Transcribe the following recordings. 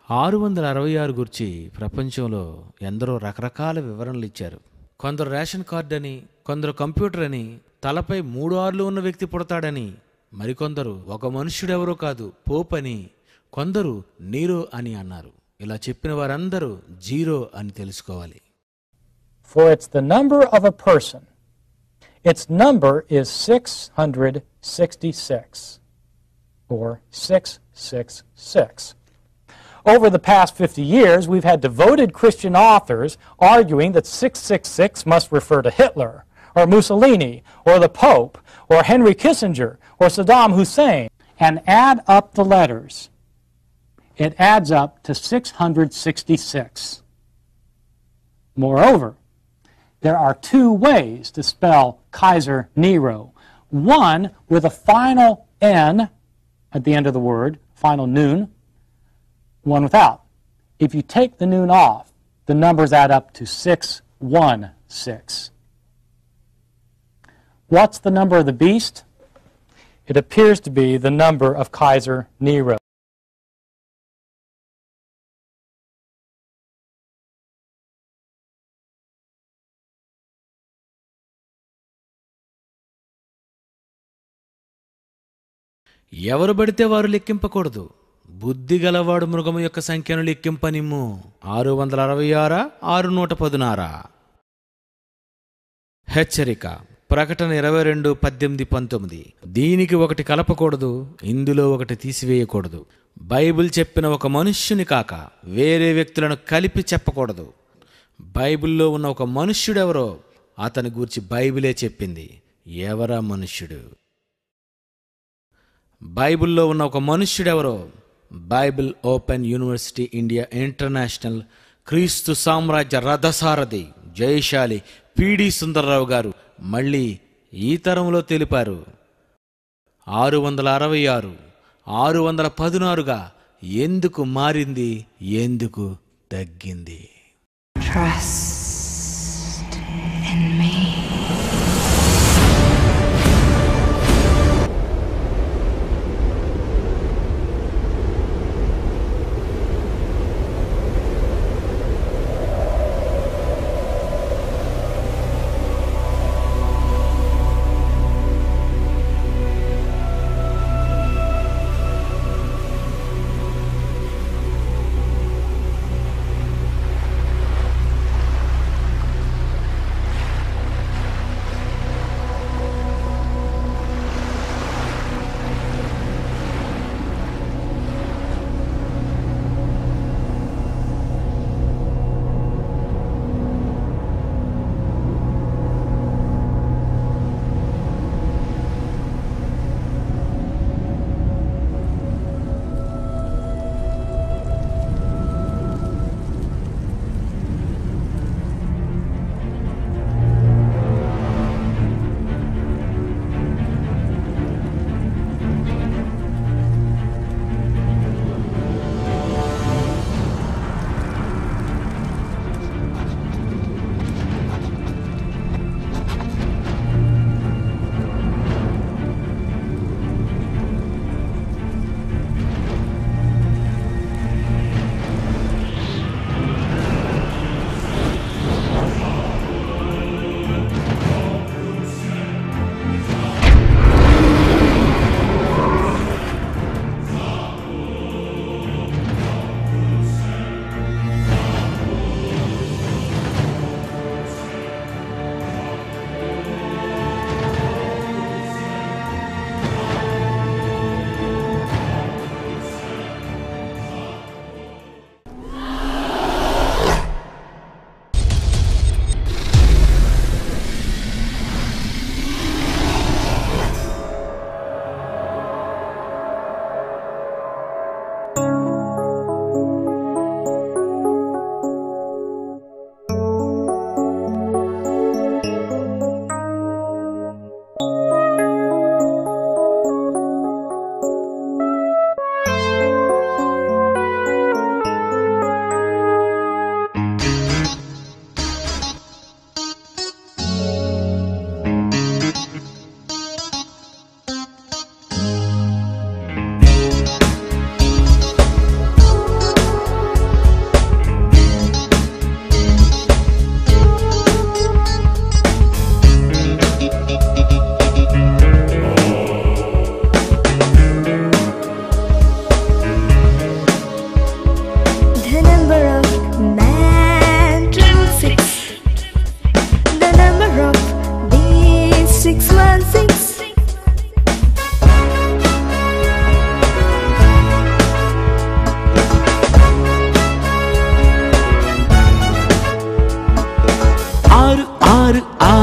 666 గురించి ప్రపంచంలో ఎందరో రకరకాల వివరణలు ఇచ్చారు. కొందరు రేషన్ కార్డు అని, కొందరు కంప్యూటర్ అని, తలపై 3 ఆర్లు ఉన్న వ్యక్తి పుడతాడని, మరికొందరు ఒక మనుష్యుడెవరో కాదు పోప్ అని, కొందరు నీరో అని అన్నారు. ఇలా చెప్పిన వారందరూ జీరో అని తెలుసుకోవాలి. For it's the number of a person. Its number is 666, or 666. Over the past 50 years, we've had devoted Christian authors arguing that 666 must refer to Hitler, or Mussolini, or the Pope, or Henry Kissinger, or Saddam Hussein, and add up the letters. It adds up to 666. Moreover, there are 2 ways to spell Kaiser Nero. One with a final N at the end of the word, final noon, one without. If you take the noon off, the numbers add up to 616. What's the number of the beast? It appears to be the number of Kaiser Nero. ఎవరు పడితే వారు లెక్కింపకూడదు. బుద్ధి గలవాడు మృగము యొక్క సంఖ్యను లెక్కింపనిమ్ము. 666 616. హెచ్చరిక. ప్రకటన 22:18-19. దీనికి ఒకటి కలపకూడదు, ఇందులో ఒకటి తీసివేయకూడదు. బైబిల్ చెప్పిన ఒక మనుష్యుని కాక వేరే వ్యక్తులను కలిపి చెప్పకూడదు. బైబిల్లో ఉన్న ఒక మనుష్యుడెవరో అతని గూర్చి బైబిలే చెప్పింది. ఎవరా మనుష్యుడు? బైబిల్లో ఉన్న ఒక మనుష్యుడెవరో Bible open university India international క్రీస్తు సామ్రాజ్య రథసారథి జయశాలి పిడి సుందర్రావు గారు మళ్ళీ ఈ తరంలో తెలిపారు. 666 616గా ఎందుకు మారింది, ఎందుకు తగ్గింది? Trust in me.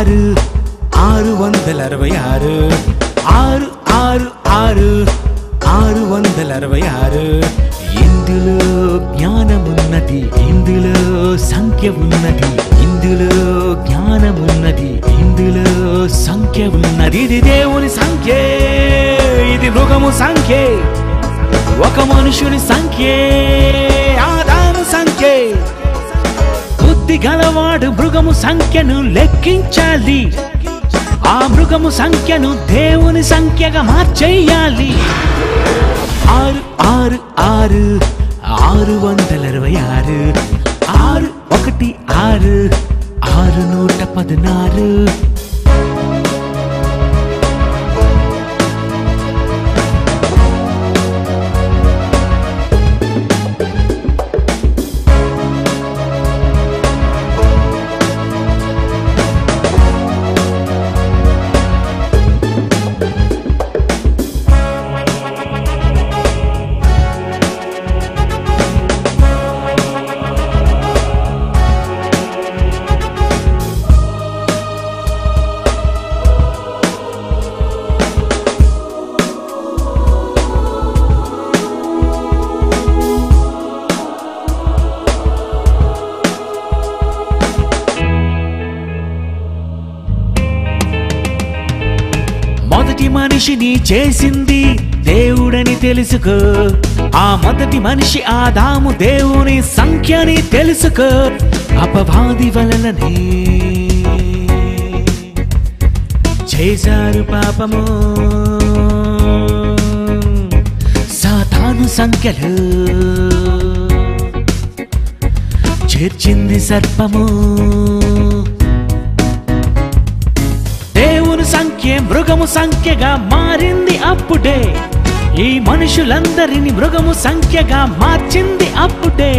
666 666 ఇందులో జ్ఞానమున్నది, ఇందులో సంఖ్య ఉన్నది, ఇందులో జ్ఞానమున్నది, ఇందులో సంఖ్య ఉన్నది. ఇది దేవుని సంఖ్య, ఇది మృగము సంఖ్య, ఒక మనుషుని సంఖ్య, ఆదాము సంఖ్య. బుద్ధి గలవాడు మృగము సంఖ్యను లెక్కించాలి, ఆ మృగము సంఖ్యను దేవుని సంఖ్యగా మార్చేయాలి. 666 666 616 616. మొదటి మనిషిని చేసింది దేవుడని తెలుసుకో, ఆ మొదటి మనిషి ఆదాము దేవుని సంఖ్యని తెలుసుకో. అపవాది వలననే చేశారు పాపము, సాతాను సంఖ్యలు చేర్చింది సర్పము. దేవుని సంఖ్య మృగము సంఖ్యగా మారింది అప్పుడే, ఈ మనుషులందరినీ మృగము సంఖ్యగా మార్చింది అప్పుడే.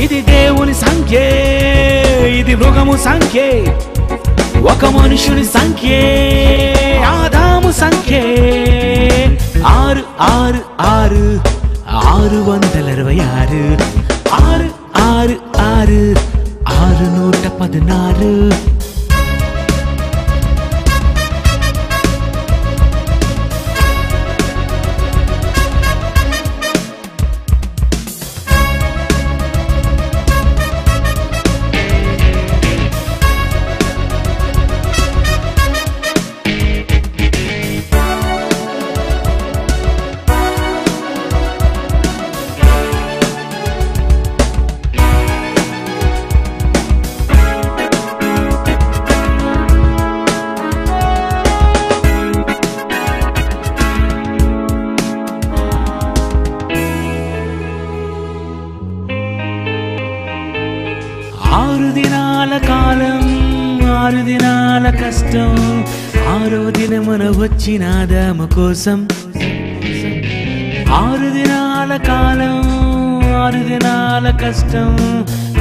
ఇది దేవుని సంఖ్య, ఇది మృగము సంఖ్య, ఒక మనుషుని సంఖ్య, ఆదాము సంఖ్య. 666 666 666 616. దినాల కాలం, 6 దినాల కష్టం, 6వ దినమున వచ్చిన ఆదాము కోసం. 6 దినాల కాలం, 6 దినాల కష్టం,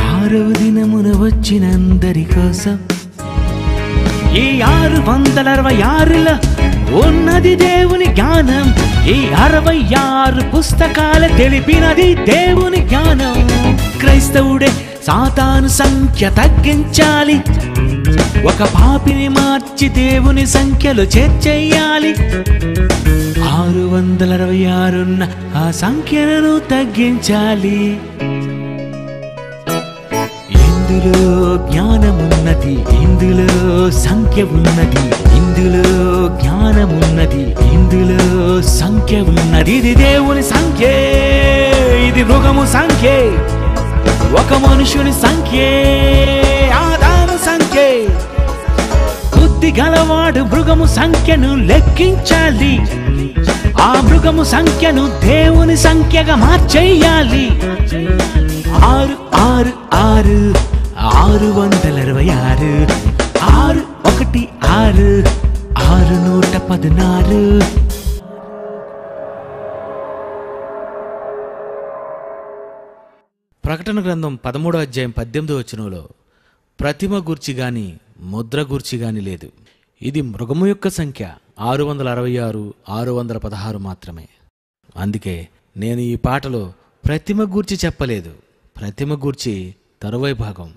6వ దినమున వచ్చిన అందరి కోసం. ఈ 666లో ఉన్నది దేవుని జ్ఞానం, ఈ 66 పుస్తకాల తెలిపినది దేవుని జ్ఞానం. క్రైస్తవుడే సాతాను సంఖ్య తగ్గించాలి, ఒక పాపిని మార్చి దేవుని సంఖ్యలో చేర్చేయాలి. 666 ఉన్న ఆ సంఖ్యను తగ్గించాలి. ఇందులో జ్ఞానమున్నది, ఇందులో సంఖ్య ఉన్నది, ఇందులో జ్ఞానమున్నది, ఇందులో సంఖ్య ఉన్నది. ఇది దేవుని సంఖ్య, ఇది మృగము సంఖ్య, ఒక మనుషుని సంఖ్య, ఆదాము సంఖ్య. బుద్ధి గలవాడు మృగము సంఖ్యను లెక్కించాలి, ఆ మృగము సంఖ్యను దేవుని సంఖ్యగా మార్చేయాలి. 666 666 616 616. ప్రకటన గ్రంథం 13వ అధ్యాయం 18వ వచనంలో ప్రతిమ గూర్చి గాని ముద్ర గూర్చి గాని లేదు. ఇది మృగము యొక్క సంఖ్య 666 616 మాత్రమే. అందుకే నేను ఈ పాటలో ప్రతిమ గూర్చి చెప్పలేదు, ప్రతిమ గూర్చి తరువాయి భాగం